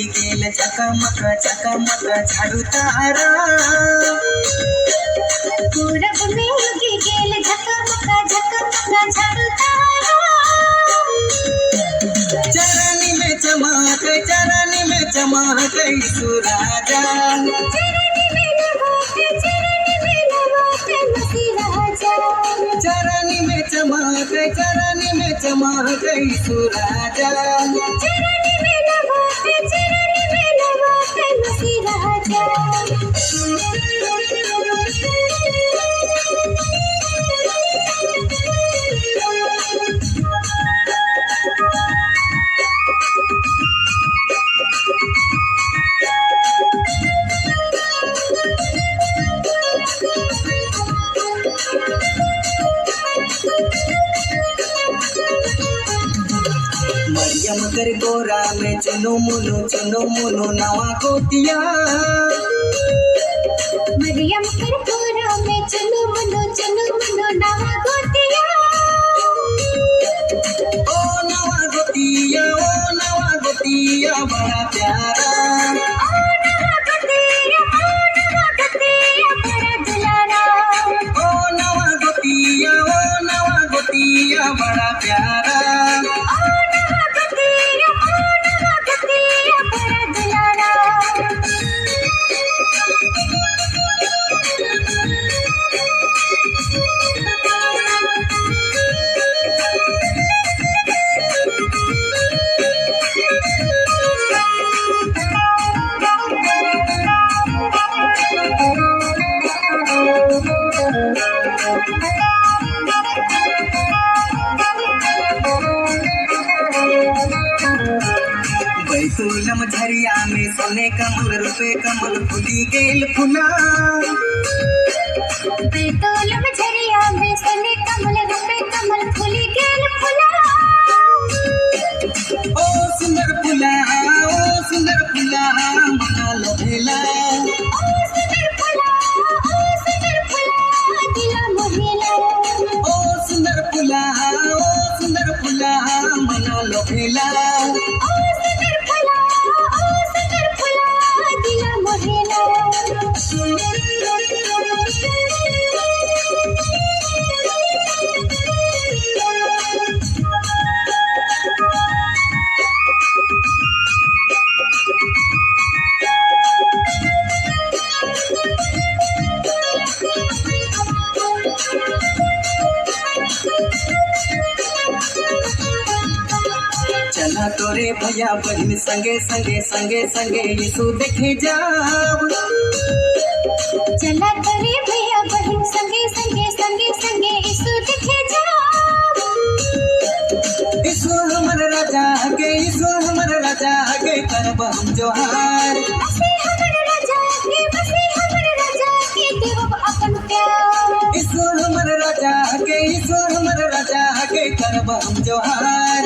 उगी गेल चकमक चकमक झाड़ू तारा। पूरब में उगी गेल झकमक झकमक झाड़ू तारा। चरनी में चमक सुराजा। चरनी में नवाते मसी राजा। चरनी में चमक सुराजा। चरनी में नवाते मसी राजा। मरियम कर गोरा में चुनो मुनो नवा गोतिया। मरियम कर गोरा में चुनो मुनो नवा गोतिया। ओ नवा गोतिया बड़ा प्यारा। ओ नवा गोतिया बड़ा दुलारा। ओ नवा गोतिया बड़ा प्यारा। बैतूलम झरिया में सोने कमल रुपे कमल फूली गेल फुला। बैतूलम झरिया में सोने कमल रुपे कमल फूली गेल फुला। ओ सुंदर फुला मना लोभेला। ओ सुंदर फुला दिला मोहेला। ओ सुंदर फुला मना लोभेला। ओ सुंदर फुला दिला मोहेला। चला तोरे भैया बहन संगे यीशु देखे जाब। चला तोरे भैया बहन संगे यीशु देखे जाब। यीशु हमर राजा के करब हम जोहार। बसे हमर राजा के देवब अपन प्यार। यीशु हमर राजा के करब हम जोहार।